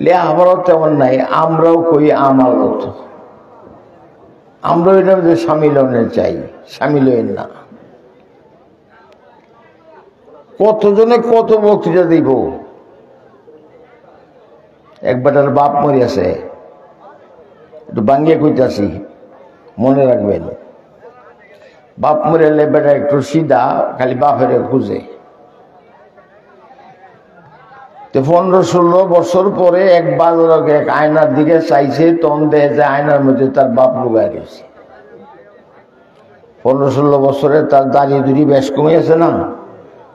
Speaker 1: লেখাপড়াও তেমন নাই, আমরাও কই আমার লত। আমরা এটা যে সামিল হতে চাই, সামিল হইন না। কতজনে কত বক্তৃতা দিব। একবারটার বাপ মরিয়াছে, একটু বাঙ্গিয়ে কইতাছি, মনে রাখবেন। বাপ মরিয়ালে বেটা একটু সিধা, খালি বাপের খুঁজে। তো 15-16 বছর পরে একবার এক আয়নার দিকে চাইছে, তখন দেখে যে আয়নার মধ্যে তার বাপ লুকায় রয়েছে। 15-16 বছরে তার দাঁড়িয়ে দুড়ি বেশ কমিয়েছে না,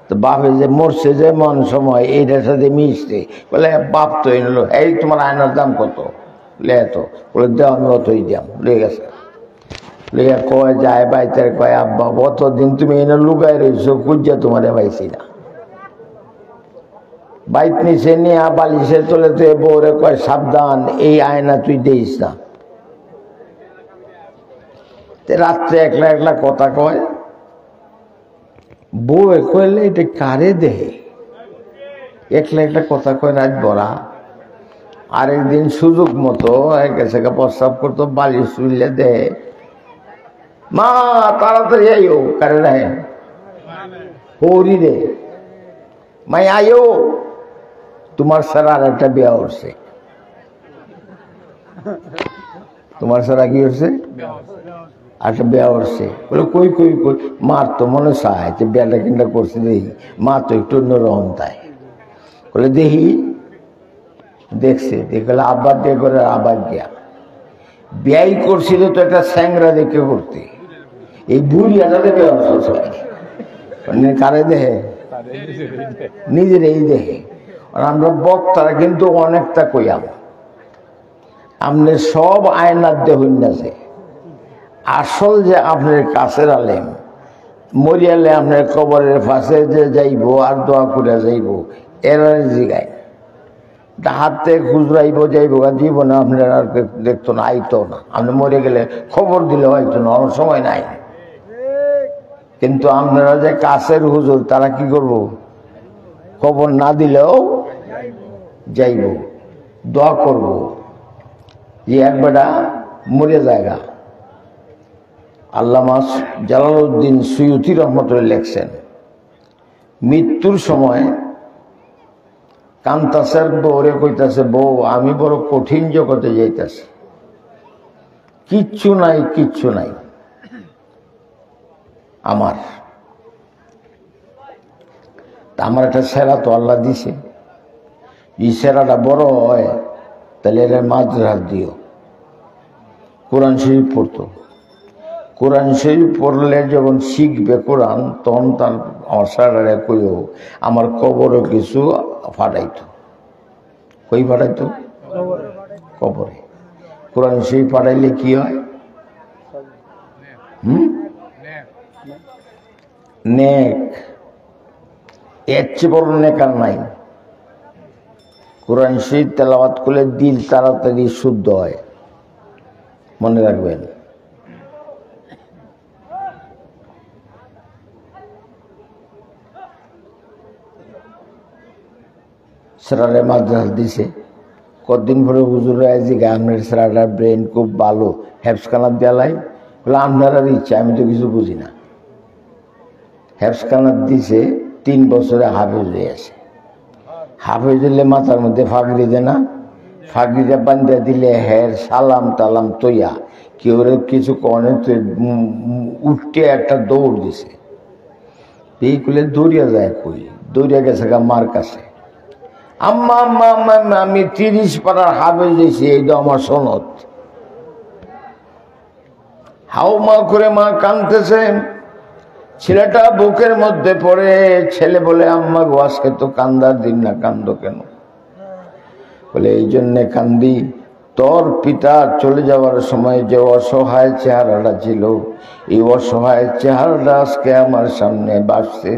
Speaker 1: তো বাপে যে মরছে যে মন সময় এইটার সাথে মিশছে, বলে বাপ তো এলো, এই তোমার আয়নার দাম কত? লে এত। বলে দেও, আমি অতই দাম। লেগে গেছে, লেগে কয় যায় বাইতে, কয় আব্বা অতদিন তুমি এনে লুকায় রয়েছো, খুঁজা তোমারে পাইছি না। বাইত নিচে নিয়ে বালিশে তোলে তো বউরে কয় সাবধান, এই আয়না তুই দিস না। রাত্রে একলা একলা কথা কয়, বউ কইলে এটা কারে দেহে, একলা একটা কথা কয় রাত ভরা। আরেকদিন সুযোগ মতো গেছে প্রস্তাব করতো, বালিশ শুইলে দে, মা তাড়াতাড়ি আইও, কারে রাহে হরি রে, মাই আইও, তোমার সারা আর একটা বিয়া হচ্ছে। তোমার সারা কি হচ্ছে? একটা বিয়া হচ্ছে। বলে কই কই কই, মার তো মনে চায় যে বিয়াটা কিনটা করছে, দেখি মা তো একটু অন্যরকম। তাই বলে দেখি, দেখছে, দেখলে আব্বার দিয়ে করে, আবার গিয়া বিয়াই করছিল তো একটা স্যাংরা দেখে করতে, এই বুড়ি আটাতে বিয়া কারে দেহে? নিজের এই দেহে। আর আমরা বক্তারা কিন্তু অনেকটা কইয়াম, আপনি সব আয়নার দেহন আছে। আসল যে আপনার কাছের আলেম, মরিয়ালে আপনার কবরের পাশে যে যাইব আর দোয়া করে যাইব, এরা জিগায় হাতে খুচরাইব যাইব, জীবনে আপনার আর দেখতো না, আইতো না। আপনি মরে গেলে খবর দিলে হয়তো না, অনেক সময় নাই। কিন্তু আপনারা যে কাছের হুজুর, তারা কি করব? খবর না দিলেও যাইব, দোয়া করব যে একবারটা মরে জায়গা। আল্লামা জালালউদ্দিন সুয়ুতি রহমতুল্লাহ লেখছেন, মৃত্যুর সময় কান্তাসের বউরে কইতাছে, বউ আমি বড় কঠিন জগতে যাইতাছি, কিচ্ছু নাই, কিচ্ছু নাই আমার। আমার একটা সেরা তো আল্লাহ দিছে, এই সেরাটা বড় হয় তাহলে এর মাদ্রাস দিও। কোরআন শরীফ পড়তো, কোরআন শরীফ পড়লে যখন শিখবে কোরআন, তখন তার আমার সেরারে কইও আমার কবরে কিছু ফাটাইতো। কই ফাটাইতো? কবরে। কোরআন শরীফ ফাটাইলে কি হয়? নেক। এর চেয়ে বড় নেক আর নাই। কোরআন শরীফ তেলাওয়াত করলে দিল তাড়াতাড়ি শুদ্ধ হয়, মনে রাখবেন। স্যারারে মাদ্রাস দিছে। কতদিন পরে হুজুরে জিগা আপনার স্যারাটার ব্রেন খুব ভালো, হেফসখানা দেয়ালাই বলে আপনার আর ইচ্ছা, আমি তো কিছু বুঝি না। হেফসখানা দিছে, 3 বছরে হাফেজ হয়ে আছে। হাফেজ হলে মাথার মধ্যে ফাঁকড়ি দে না, ফাঁকড়িটা বান্ধা দিলে হের সালাম টালাম তৈয়া কেউ কিছু কনে উঠতে একটা দৌড় দিছে। এই কুলে দৌড়িয়া যায়, কই দৌড়িয়া গেছে গা মার কাছে। আম্মা আম্মা আম্মা আমি 30 পাড়ার হাফেজ দিয়েছি, এই তো আমার সনদ। হাও মা করে মা কাঁদতেছে। ছেলেটা বুকের মধ্যে পড়ে, ছেলে বলে আম্মা গো আজকে তো কান্দার দিন না, কান্দো কেন? বলে এই জন্যে কান্দি, তোর পিতা চলে যাওয়ার সময় যে অসহায় চেহারাটা ছিল, এই অসহায় চেহারাটা আজকে আমার সামনে ভাসছে।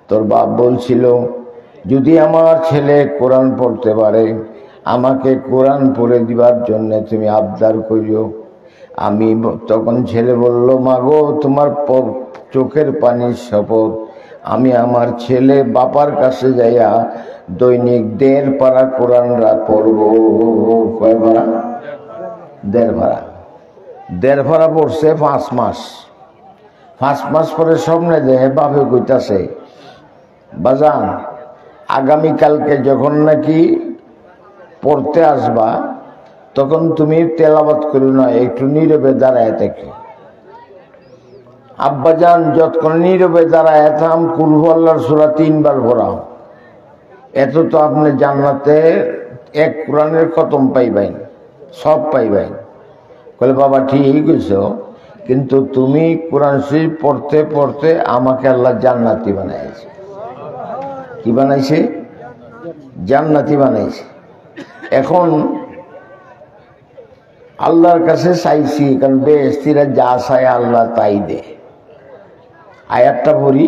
Speaker 1: তোর বাপ বলছিল যদি আমার ছেলে কোরআন পড়তে পারে আমাকে কোরআন পড়ে দিবার জন্য তুমি আবদার করিও। আমি তখন ছেলে বলল মা গো তোমার চোখের পানির শপথ, আমি আমার ছেলে বাবার কাছে যাইয়া দৈনিক 1.5 পারা কোরআন রাত পড়ব। কয় পারা? 1.5 পারা। 1.5 পারা পড়ছে 5 মাস। 5 মাস পরে স্বপ্নে দেহে বাপে কইতাছে বাজান আগামীকালকে যখন নাকি পড়তে আসবা তখন তুমি তেলাওয়াত করো না, একটু নীরবে দাঁড়ায় থাকি। আব্বাজান যতক্ষণ নীরবে দাঁড়ায় থাম কুল আল্লাহর সূরা 3 বার পড়াও, এত তো আপনি জান্নাতে এক কোরআনের খতম পাইবেন, সব পাইবেন। বলে বাবা ঠিক কইছো, কিন্তু তুমি কোরআন শরীফ পড়তে পড়তে আমাকে আল্লাহ জান্নাতি বানাইছে। কি বানাইছে? জান্নাতি বানাইছে। এখন আল্লাহর কাছে চাইছি, কারণ বেহেশতিরা যা চায় আল্লাহ তাই দে। আয়াতটা পড়ি,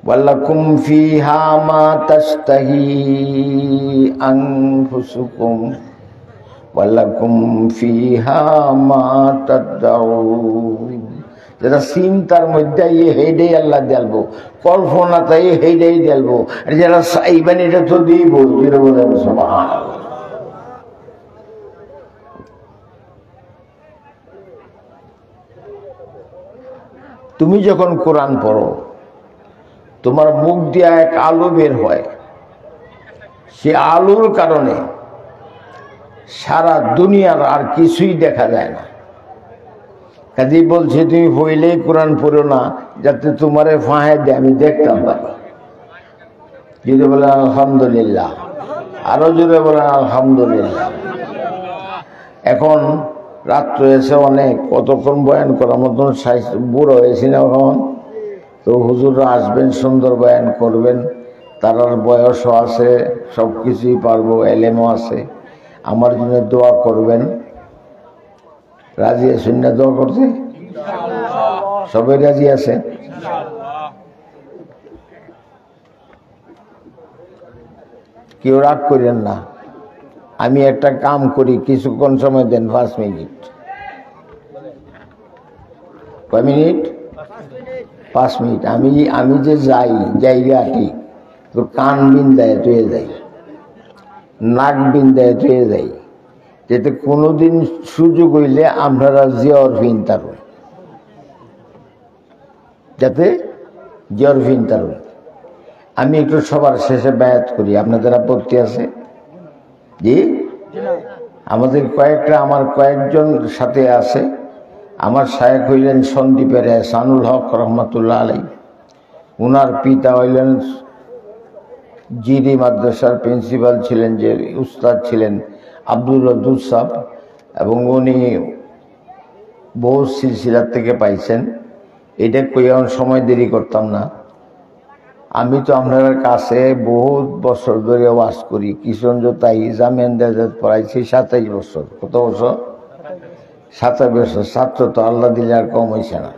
Speaker 1: ওয়ালাকুম ফিহা মা তাশতাহি আনফুসুকুম ওয়ালাকুম ফিহা মা তাদউন। যেটা চিন্তার মধ্যে হেডেই আল্লাহ দেলবো, কল্পনা তাই হেডেই দেলবো, আর যারা চাইবেন এটা তো দিব। যেটা বলেন সুবহানাল্লাহ। তুমি যখন কোরআন পড়ো তোমার মুখ দিয়ে এক আলো বের হয়, সে আলোর কারণে সারা দুনিয়ার আর কিছুই দেখা যায় না। কাজেই বলছে তুমি পড়লেই কোরআন পড়ো না, যাতে তোমারে ফাঁহে দেয় আমি দেখতাম পারি। যদি বলে আলহামদুলিল্লাহ, আরো জোরে বলে আলহামদুলিল্লাহ। এখন রাত্র এসে অনেক, কতক্ষণ বয়ান করার মতন বুড়ো হয়েছি না এখন, তো হুজুররা আসবেন, সুন্দর বয়ান করবেন, তার বয়সও আছে, সব কিছুই পারবো, এলেমও আছে। আমার জন্য দোয়া করবেন। রাজি আছেন না দোয়া করতে? সবাই রাজি আছে? কেউ রাগ করেন না। আমি একটা কাম করি, কিছুক্ষণ সময় দেন, 5 মিনিট। কয় মিনিট? 5 মিনিট। আমি যে যাই জায়গা ঠিক, তো কান বিন্দায় তুয়ে যাই, নাক বিন্দায় তুয়ে যাই, যাতে কোনোদিন সুযোগ হইলে আপনারা জিয়র ফিনতার, যাতে জিয়র ফিনতার। আমি একটু সবার শেষে বায়াত করি, আপনাদের আপত্তি আছে? জি, আমাদের আমার কয়েকজন সাথে আছে। আমার শায়েখ হইলেন সন্দীপের এহসানুল হক রহমতুল্লাহ আলাই, উনার পিতা হইলেন জিডি মাদ্রাসার প্রিন্সিপাল ছিলেন, যে উস্তাদ ছিলেন আব্দুল ওদুদ সাহেব, এবং উনি বহু সিলসিলার থেকে পাইছেন। এটা কই এখন সময় দেরি করতাম না। আমি তো আপনার কাছে বহুত বছর ধরে ওয়াজ করি, কিশোরগঞ্জ তাই জামিয়াত পড়াইছি 27 বছর। কত বছর? 27 বছর। ছাত্র তো আল্লাহ দিলে আর কম হয়েছে না,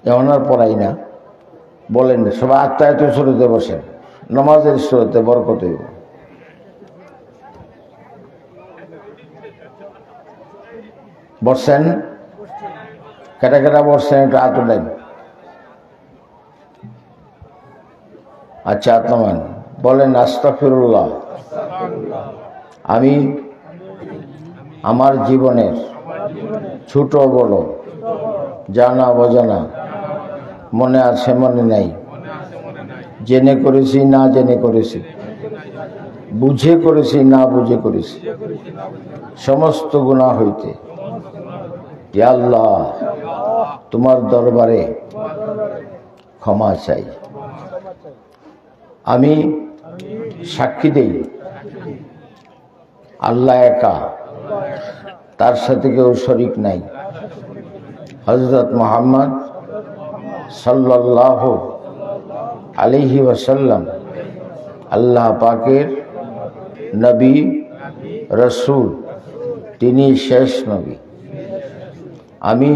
Speaker 1: এখন আর পড়াই না। বলেন সবাই আত্মায়ত শুরুতে বসেন, নামাজের শুরুতে বরকত হইব। বসছেন? কেটা কেটা বসছেন একটু হাত উঠেন। আচ্ছা, আত্মান বলেন আস্তাগফিরুল্লাহ। আমি আমার জীবনের ছোট বড় জানা অজানা, মনে আছে মনে নাই, জেনে করেছি না জেনে করেছি, বুঝে করেছি না বুঝে করেছি, সমস্ত গুনাহ হইতে ইয়া আল্লাহ তোমার দরবারে ক্ষমা চাই। আমি সাক্ষী দেই আল্লাহ একা, তার সাথে কেউ শরীক নাই। হযরত মুহাম্মদ সাল্লাল্লাহু আলাইহি ওয়াসাল্লাম আল্লাহ পাকের নবী রসুল, তিনি শেষ নবী। আমি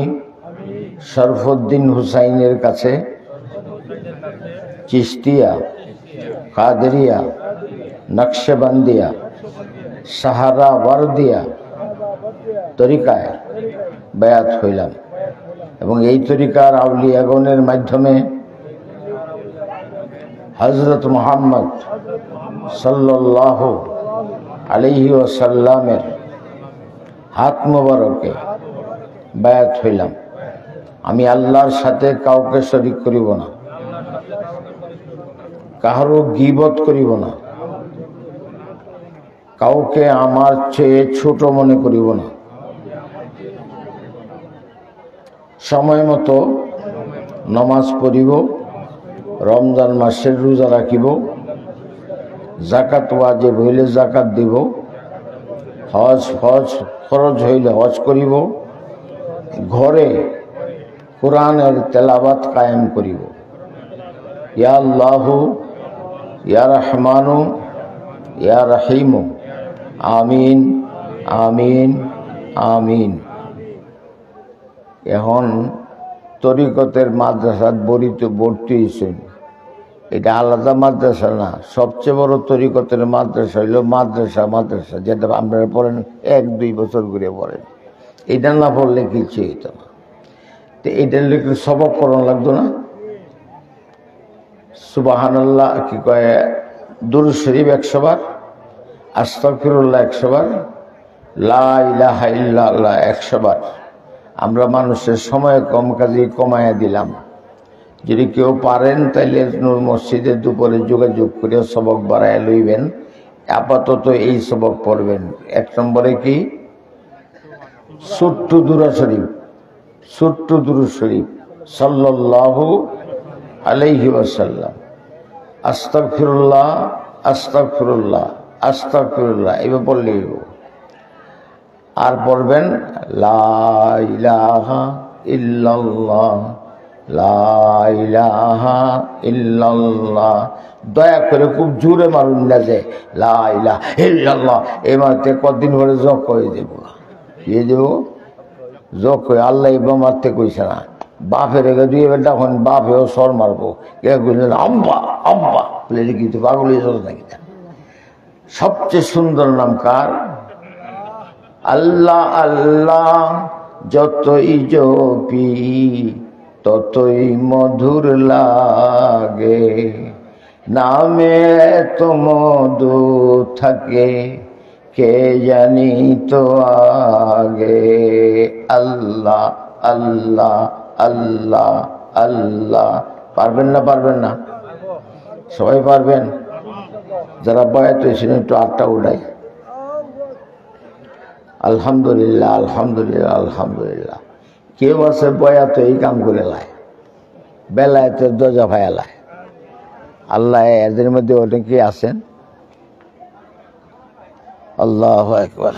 Speaker 1: শরফুদ্দিন হুসাইনের কাছে চিশতিয়া, কাদেরিয়া, নকশবন্দিয়া, সাহারা ওয়ারদিয়া তরিকায় বায়াত হইলাম এবং এই তরিকার আউলিয়াগণের মাধ্যমে হযরত মুহাম্মদ সাল্লাল্লাহু আলাইহি ওয়াসাল্লামের হাত মোবারকে বায়াত হইলাম। আমি আল্লাহর সাথে কাউকে শরীক করিব না, কাহারও গীবত করিব না, কাউকে আমার চেয়ে ছোট মনে করিব না, সময় মতো নমাজ পড়িব, রমজান মাসের রোজা রাখিব, জাকাত ওয়াজিব হইলে জাকাত দিব, হজ ফরজ হইলে হজ করিব, ঘরে কোরআনের তেলাওয়াত কায়েম করিব। ইয়া আল্লাহু ইয়া রহমানু ইয়া রহিমু আমিন আমিন আমিন। এখন তরিকতের মাদ্রাসাত ভর্তি হয়েছেন, এটা আলাদা মাদ্রাসা না, সবচেয়ে বড় তরিকতের মাদ্রাসা হইল মাদ্রাসা যেটা আপনারা পড়েন 1-2 বছর ঘুরে পড়েন, এটা না পড়লে কিছু হইতো না। তো এটার লিখে সবক পড়ানো লাগতো না। সুবহানাল্লাহ কি কয়, দুরূদ শরীফ 100 বার, আস্তাগফিরুল্লাহ 100 বার, লা ইলাহা ইল্লাল্লাহ 100 বার। আমরা মানুষের সময় কম, কাজে কমায়া দিলাম। যদি কেউ পারেন তাহলে নূর মসজিদে দুপুরে যোগাযোগ করে সবক বাড়ায় লইবেন। আপাতত এই সবক পড়বেন। 1 নম্বরে কি, ছোট্ট দুরূদ শরীফ সাল্লাল্লাহু আলাইহি ওয়াসাল্লাম, আস্তাগফিরুল্লাহ আস্তাগফিরুল্লাহ আস্তাগফিরুল্লাহ, এবার পড়লেই হইব। আর পড়বেন লা ইলাহা ইল্লাল্লাহ লা ইলাহা ইল্লাল্লাহ। দয়া করে খুব জোরে মারুন না যে লা ইলাহা ইল্লাল্লাহ, এই মারতে কদিন পরে জক হয়ে দেব, দিয়ে দেব জক হয়ে। আল্লাহ এবার মারতে কইছে না, বাপের রেখে দিয়ে এবার তখন বাপেও সর মারবো, কে কইলেন আব্বা আব্বা বলে কিন্তু পাগল হয়ে চল নাকি। সবচেয়ে সুন্দর নাম কার? আল্লাহ আল্লাহ যতই জপি ততই মধুর লাগে, নামে তো মধু থাকে কে জানি তো আগে। আল্লাহ আল্লাহ আল্লাহ আল্লাহ। পারবেন না? পারবেন না? সবাই পারবেন? যারা বয়াত হয়েছিলেন একটু আটটা উঠাই। আলহামদুলিল্লাহ আলহামদুলিল্লাহ আলহামদুলিল্লাহ। কেউ আছে বয়াত এই কাম করে লাই, বেলায়েতের দরজা ভায়ালায়। আল্লাহ এদের মধ্যে অনেকে আছেন। আল্লাহু আকবার।